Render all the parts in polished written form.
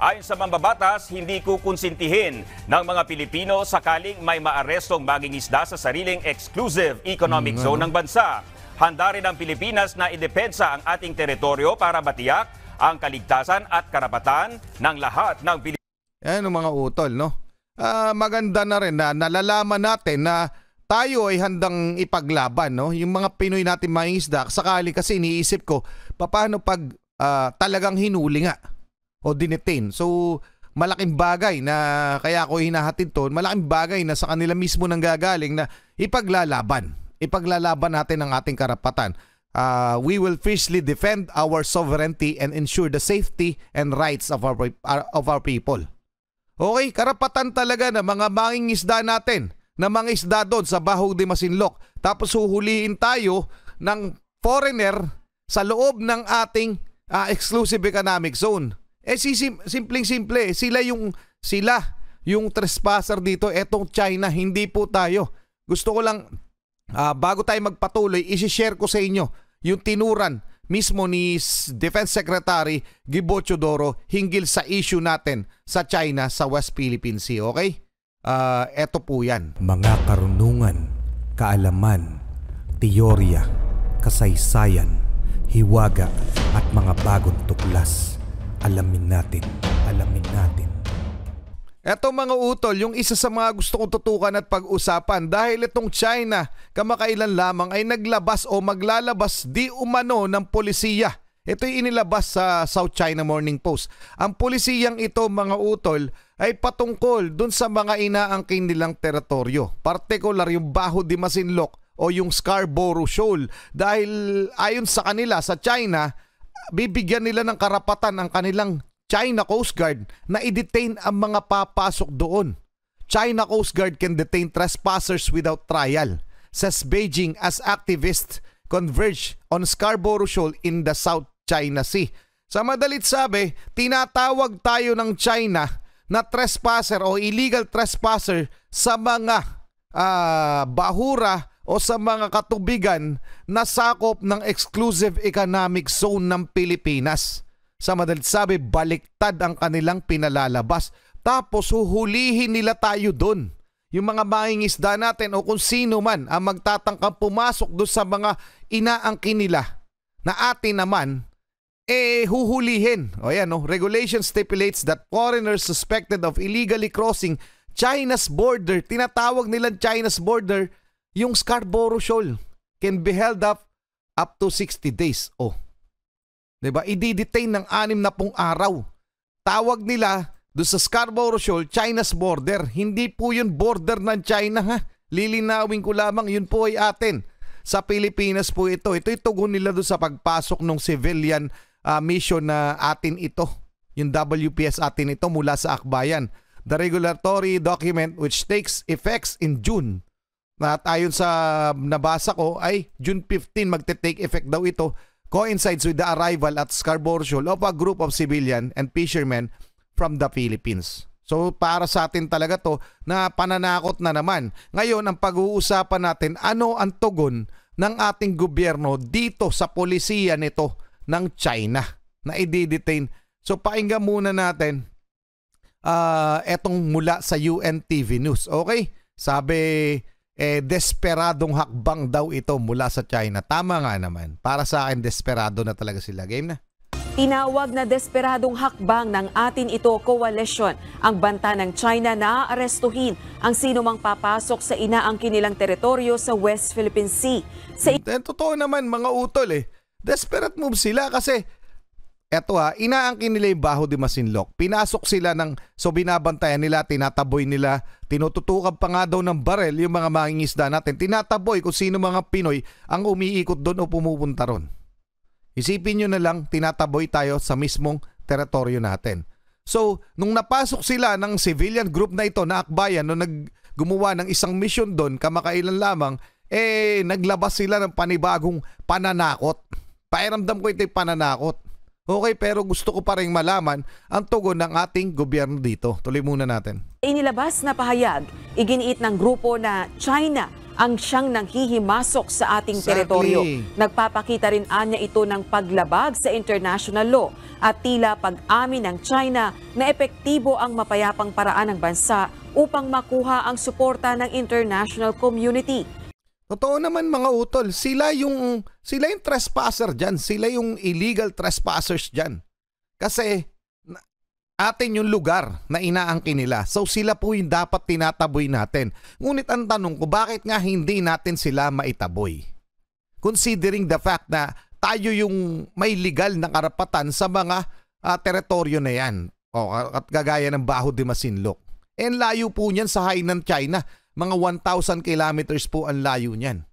Ayon sa mambabatas, hindi kukonsintihin ng mga Pilipino sakaling may maarestong mangingisda sa sariling exclusive economic zone ng bansa. Handa rin ang Pilipinas na idepensa ang ating teritoryo para matiyak ang kaligtasan at karapatan ng lahat ng Pilipino. Yan ang mga utol, no? Maganda na rin na nalalaman natin na tayo ay handang ipaglaban, no? Yung mga Pinoy natin mangingisda, sakali kasi iniisip ko, paano pag talagang hinuli nga o dinetain. So, malaking bagay na kaya ako hinahatid to, malaking bagay na sa kanila mismo nang gagaling na ipaglalaban. Ipaglalaban natin ang ating karapatan. We will fiercely defend our sovereignty and ensure the safety and rights of our people. Okay, karapatan talaga na mga mangingisda natin, na mga isda doon sa Bahog de Masinloc. Tapos huhulihin tayo ng foreigner sa loob ng ating exclusive economic zone. Simpleng-simple, sila yung trespasser dito, etong China, hindi po tayo. Gusto ko lang, bago tayo magpatuloy, isi-share ko sa inyo yung tinuran mismo ni Defense Secretary Gibo Teodoro hinggil sa issue natin sa China sa West Philippine Sea, okay? Eto po yan. Mga karunungan, kaalaman, teorya, kasaysayan, hiwaga at mga bagong tuklas. Alamin natin. Eto mga utol, yung isa sa mga gusto kong tutukan at pag-usapan dahil itong China kamakailan lamang ay naglabas o maglalabas di umano ng polisiya. Ito'y inilabas sa South China Morning Post. Ang polisiyang ito mga utol ay patungkol dun sa mga inaangkin nilang teritoryo. Partikular yung Baho de Masinloc o yung Scarborough Shoal. Dahil ayon sa kanila sa China, bibigyan nila ng karapatan ang kanilang China Coast Guard na i-detain ang mga papasok doon. China Coast Guard can detain trespassers without trial, says Beijing as activists converge on Scarborough Shoal in the South China Sea. Sa madalit sabi, tinatawag tayo ng China na trespasser o illegal trespasser sa mga bahura o sa mga katubigan na sakop ng exclusive economic zone ng Pilipinas. Sa madalit sabi, baliktad ang kanilang pinalalabas. Tapos huhulihin nila tayo doon. Yung mga mangingisda natin o kung sino man ang magtatangkang pumasok doon sa mga inaangkin nila na atin naman, huhulihin. O yan, no? Regulation stipulates that foreigners suspected of illegally crossing China's border, tinatawag nilang China's border, yung Scarborough Shoal, can be held up to 60 days. Oh. Diba? I-detain ng 60 araw. Tawag nila doon sa Scarborough Shoal, China's border. Hindi po yun border ng China, ha? Lilinawin ko lamang, yun po ay atin. Sa Pilipinas po ito. Ito'y tugon nila doon sa pagpasok ng civilian mission na atin ito. Yung WPS atin ito mula sa Akbayan. The regulatory document which takes effects in June. At ayon sa nabasa ko ay June 15 magte-take effect daw ito, coincides with the arrival at Scarborough Shoal of a group of civilian and fishermen from the Philippines. So para sa atin talaga to na pananakot na naman. Ngayon ang pag-uusapan natin, ano ang tugon ng ating gobyerno dito sa polisiya nito ng China na i-detain. So pakinggan muna natin etong mula sa UNTV News. Okay? Sabi, desperadong hakbang daw ito mula sa China. Tama nga naman. Para sa akin, desperado na talaga sila. Game na. Tinawag na desperadong hakbang ng Atin Ito Coalition ang banta ng China na aarestuhin ang sino mang papasok sa inaangkin nilang teritoryo sa West Philippine Sea. Totoo naman mga utol Desperate move sila kasi eto inaangkin nila yung Baho de Masinloc. Pinasok sila so binabantayan nila, tinataboy nila, tinututukan pa nga daw ng barel yung mga mangingisda natin. Tinataboy kung sino mga Pinoy ang umiikot doon o pumupunta ron. Isipin nyo na lang, tinataboy tayo sa mismong teritoryo natin. So, nung napasok sila ng civilian group na ito na Akbayan, nung gumawa ng isang mission doon, kamakailan lamang, naglabas sila ng panibagong pananakot. Pairamdam ko ito'y pananakot. Okay, pero gusto ko pa rin malaman ang tugon ng ating gobyerno dito. Tuloy muna natin. Inilabas na pahayag, iginiit ng grupo na China ang siyang nanghihimasok sa ating Exactly. teritoryo. Nagpapakita rin anya ito ng paglabag sa international law at tila pag-amin ng China na epektibo ang mapayapang paraan ng bansa upang makuha ang suporta ng international community. Totoo naman mga utol, sila yung trespasser dyan, sila yung illegal trespassers dyan. Kasi atin yung lugar na inaangkin nila. So sila po yung dapat tinataboy natin. Ngunit ang tanong ko, bakit nga hindi natin sila maitaboy? Considering the fact na tayo yung may legal na karapatan sa mga teritoryo na yan. At gagaya ng Baho de Masinloc. And layo po niyan sa Hainan, China. Mga 1,000 kilometers po ang layo niyan.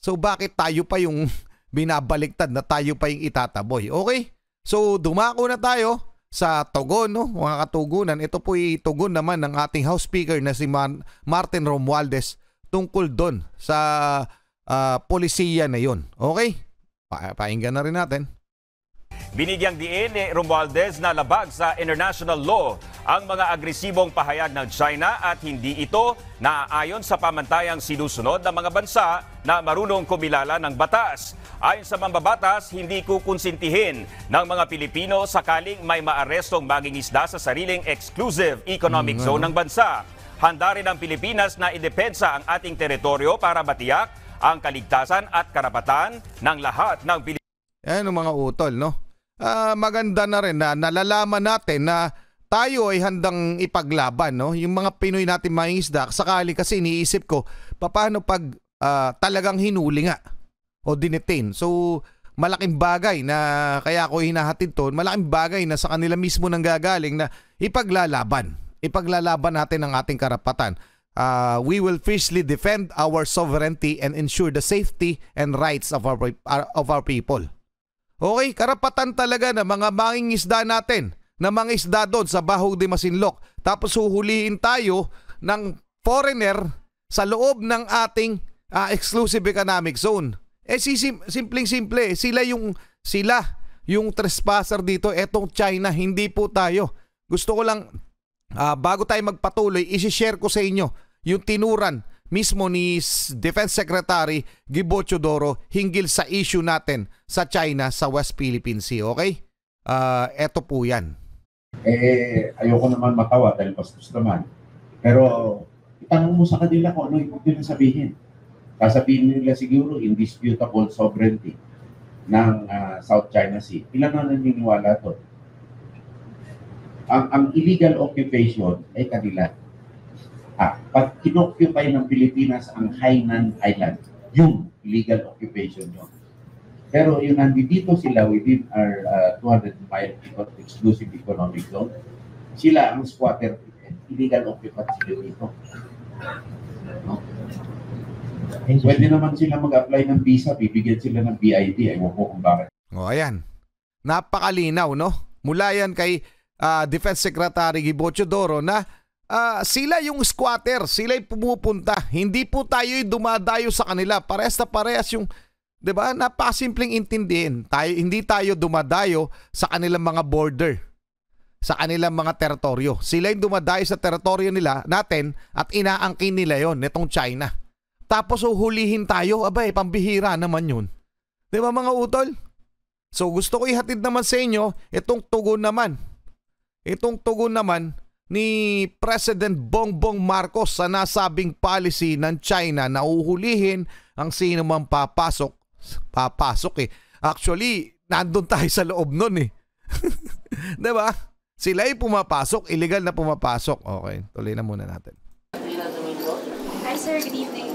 So bakit tayo pa yung binabaliktad na tayo pa yung itataboy? Okay? So dumako na tayo sa tugon, no? Mga katugunan. Ito po tugon naman ng ating House Speaker na si Martin Romualdez tungkol doon sa polisiya na yon. Okay? Painggan na rin natin. Binigyang diin ni Romualdez na labag sa international law ang mga agresibong pahayag ng China at hindi ito naaayon sa pamantayang sinusunod ng mga bansa na marunong kumilala ng batas. Ayon sa mambabatas, hindi kukonsintihin ng mga Pilipino sakaling may maarestong mangingisda sa sariling exclusive economic zone ng bansa. Handa rin ang Pilipinas na idepensa ang ating teritoryo para matiyak ang kaligtasan at karapatan ng lahat ng Pilipino. Yan ang mga utol, no? Maganda na rin na nalalaman natin na tayo ay handang ipaglaban, no? Yung mga Pinoy natin mangingisda, sakali kasi iniisip ko, paano pag talagang hinuli nga o dinetain. So, malaking bagay na kaya ako hinahatid to, malaking bagay na sa kanila mismo nang gagaling na ipaglalaban. Ipaglalaban natin ang ating karapatan. We will fiercely defend our sovereignty and ensure the safety and rights of our people. Okay, karapatan talaga na mga mangingisda natin, na mangingisda doon sa Baho de Masinloc. Tapos huhulihin tayo ng foreigner sa loob ng ating exclusive economic zone. Simpleng-simple, sila yung trespasser dito, etong China, hindi po tayo. Gusto ko lang, bago tayo magpatuloy, isi-share ko sa inyo yung tinuran mismo ni Defense Secretary Gibo Teodoro hinggil sa issue natin sa China sa West Philippine Sea, okay? Eto po yan. Ayoko naman matawa dahil bastos naman. Pero itanong mo sa kanila kung ano ibig nila sabihin. Sasabihin nila siguro indisputable sovereignty ng South China Sea. Ilan na naniniwala to? Ang illegal occupation ay kanila. Pag inoccupy ng Pilipinas ang Hainan Island, yung illegal occupation yun. Pero yung nandito sila within our 200-mile exclusive economic zone, sila ang squatter, illegal occupant sila dito. No? Pwede naman sila mag-apply ng visa, bibigyan sila ng BID, ayaw ko kung bakit. O ayan, napakalinaw, no? Mula yan kay Defense Secretary Gibo Teodoro na sila yung squatter, sila yung pumupunta. Hindi po tayo yung dumadayo sa kanila. Parehas na parehas yung, di ba? Napakasimpleng intindihin. Hindi tayo dumadayo sa kanilang mga border, sa kanilang mga teritoryo. Sila yung dumadayo sa teritoryo nila, natin, at inaangkin nila yon, netong China. Tapos uhulihin tayo, abay, pambihira naman yun. Di ba mga utol? So gusto ko ihatid naman sa inyo, itong tugon naman. Itong tugon naman ni President Bongbong Marcos sa nasabing policy ng China na uhulihin ang sino man papasok. Actually, nandun tayo sa loob nun eh. Diba? Sila ay pumapasok, illegal na pumapasok. Okay, tuloy na muna natin. Hi sir, good evening.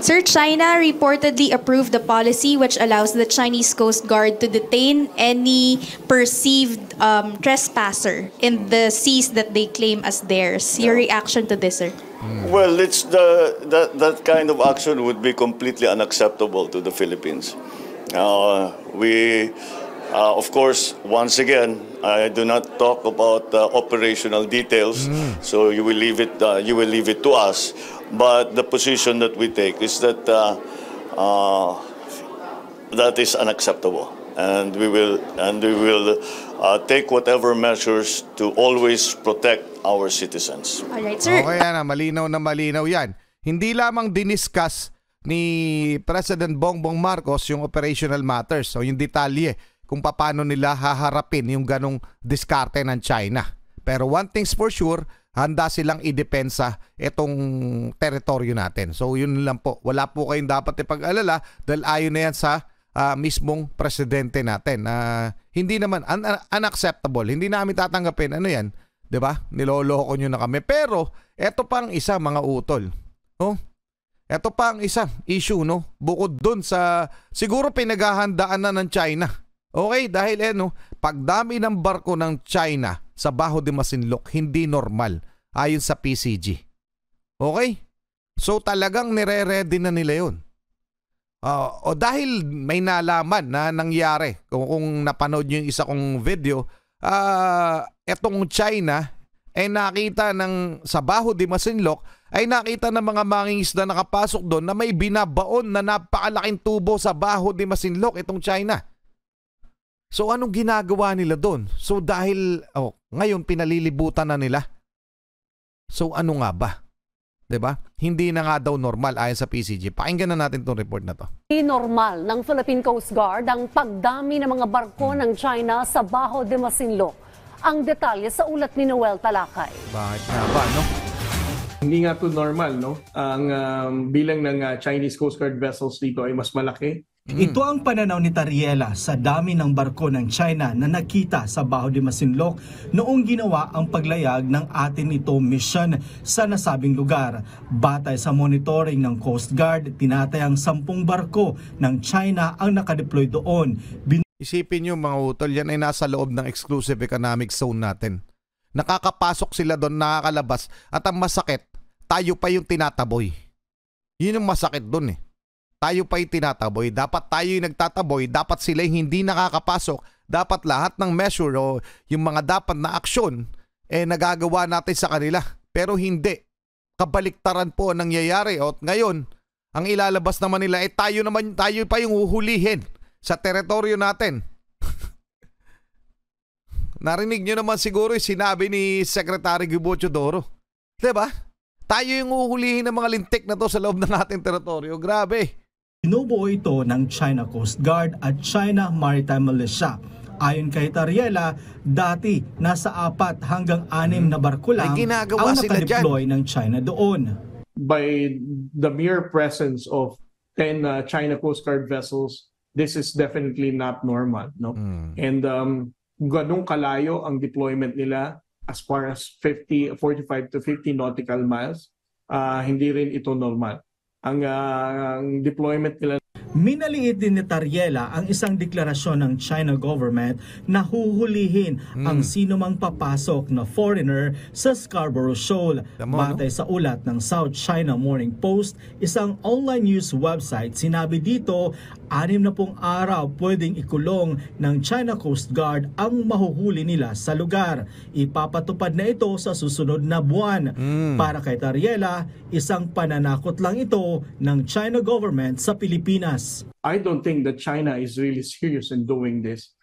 Sir, China reportedly approved the policy which allows the Chinese Coast Guard to detain any perceived trespasser in the seas that they claim as theirs. Your reaction to this, sir? Well, it's that kind of action would be completely unacceptable to the Philippines. Of course, once again, I do not talk about operational details, so you will leave it to us. But the position that we take is that that is unacceptable, and we will take whatever measures to always protect our citizens. All right, sir. Okay na malinaw yan. Hindi lamang diniscuss ni President Bongbong Marcos yung operational matters o yung detalye kung paano nila haharapin yung ganong diskarte ng China. Pero one thing's for sure, handa silang idepensa itong teritoryo natin. So yun lang po. Wala po kayong dapat ipag-alala dahil ayon na yan sa mismong presidente natin. Hindi naman unacceptable. Hindi namin tatanggapin. Ano yan? 'Di ba? Niloloko nyo na kami. Pero eto pang isa, mga utol. Oh? Eto pa ang isa issue, no? Bukod dun sa siguro pinaghahandaan na ng China. Okay, dahil pagdami ng barko ng China sa Baho de Masinloc, hindi normal ayon sa PCG. Okay? So talagang nire-ready na nila yun. O dahil may nalaman na nangyari, kung napanood nyo yung isa kong video, etong China ay nakita sa Baho de Masinloc ay nakita ng mga mangingisda nakapasok doon na may binabaon na napakalaking tubo sa Baho de Masinloc itong China. So anong ginagawa nila doon? So dahil ngayon pinalilibutan na nila. So ano nga ba? 'Di ba? Hindi na nga daw normal ayon sa PCG. Pakinggan na natin 'tong report na 'to. Hindi normal ng Philippine Coast Guard ang pagdami ng mga barko ng China sa Baho de Masinloc. Ang detalye sa ulat ni Noel Talakay. Bakit nga ba, no? Hindi nga to normal, no? Ang bilang ng Chinese Coast Guard vessels dito ay mas malaki. Ito ang pananaw ni Tariela sa dami ng barko ng China na nakita sa Baho de Masinloc noong ginawa ang paglayag ng atin ito mission sa nasabing lugar. Batay sa monitoring ng Coast Guard, tinatayang 10 barko ng China ang nakadeploy doon. Isipin nyo mga utol, yan ay nasa loob ng exclusive economic zone natin. Nakakapasok sila doon, nakakalabas, at ang masakit, tayo pa yung tinataboy. Yun yung masakit doon eh. Tayo pa yung tinataboy. Dapat tayo yung nagtataboy. Dapat sila yung hindi nakakapasok. Dapat lahat ng measure o yung mga dapat na aksyon nagagawa natin sa kanila. Pero hindi. Kabaliktaran po ang nangyayari. O ngayon, ang ilalabas naman nila tayo pa yung uhulihin sa teritoryo natin. Narinig nyo naman siguro yung sinabi ni Secretary Gubo Teodoro. Diba? Tayo yung uhulihin ng mga lintik na to sa loob ng ating teritoryo. Grabe. Binubuo ito ng China Coast Guard at China Maritime Militia. Ayon kay Tariela, dati nasa 4 hanggang 6 na barko lang ang nakadeploy ng China doon. By the mere presence of 10 China Coast Guard vessels, this is definitely not normal, no? And ganung kalayo ang deployment nila as far as 45 to 50 nautical miles, hindi rin ito normal. Ang deployment nila. Minaliit din ni Tariela ang isang deklarasyon ng China government na huhulihin ang sino mang papasok na foreigner sa Scarborough Shoal. Batay sa ulat ng South China Morning Post, isang online news website, sinabi dito 60 araw pwedeng ikulong ng China Coast Guard ang mahuhuli nila sa lugar. Ipapatupad na ito sa susunod na buwan. Para kay Tariela, isang pananakot lang ito ng China government sa Pilipinas. I don't think that China is really serious in doing this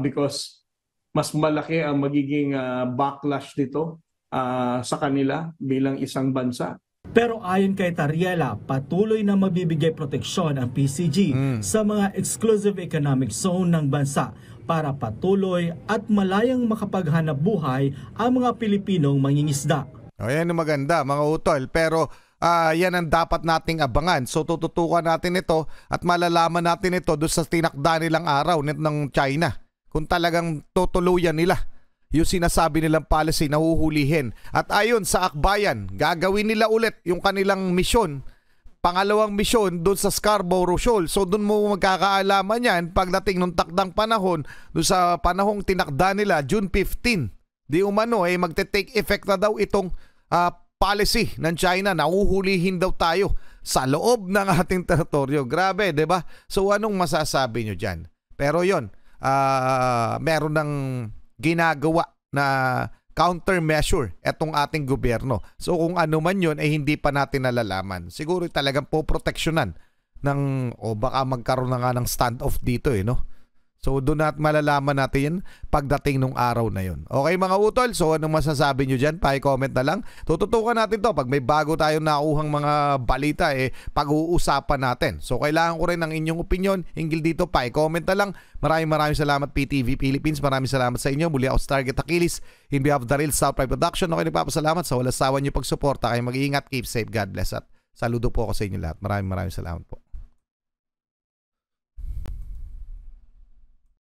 because mas malaki ang magiging backlash dito sa kanila bilang isang bansa. Pero ayon kay Tariela, patuloy na mabibigay proteksyon ang PCG sa mga exclusive economic zone ng bansa para patuloy at malayang makapaghanap buhay ang mga Pilipinong mangingisda. Ayan ang maganda mga utol, pero yan ang dapat nating abangan. So tututukan natin ito at malalaman natin ito doon sa tinakda nilang araw ng China. Kung talagang tutuluyan nila yung sinasabi nilang policy na huhulihin. At ayon sa akbayan, gagawin nila ulit yung kanilang misyon. Pangalawang misyon doon sa Scarborough Shoal. So doon mo magkakaalaman yan pagdating ng takdang panahon, doon sa panahong tinakda nila, June 15. Di umano magte-take effect na daw itong policy ng China na uhulihin daw tayo sa loob ng ating teritoryo. Grabe, 'di ba? So anong masasabi nyo dyan? Pero yon, meron ng ginagawa na countermeasure etong ating gobyerno. So kung ano man yun ay hindi pa natin nalalaman. Siguro talagang poproteksyonan ng baka magkaroon na nga ng standoff dito no. So doon natin malalaman natin yan pagdating nung araw na yun. Okay mga utol, so anong masasabi nyo dyan? Pa-comment na lang. Tututukan natin to. Pag may bago tayong nakuhang mga balita, pag-uusapan natin. So kailangan ko rin ng inyong opinion hinggil dito. Pa-comment na lang. Maraming salamat PTV Philippines. Maraming salamat sa inyo. Muli ako sa Target Achilles. In behalf of the Real South Pride Production, okay, nagpapasalamat sa walang sawa nyo pagsuporta. Kayo mag-iingat, keep safe, God bless, at saludo po ako sa inyo lahat. Maraming salamat po.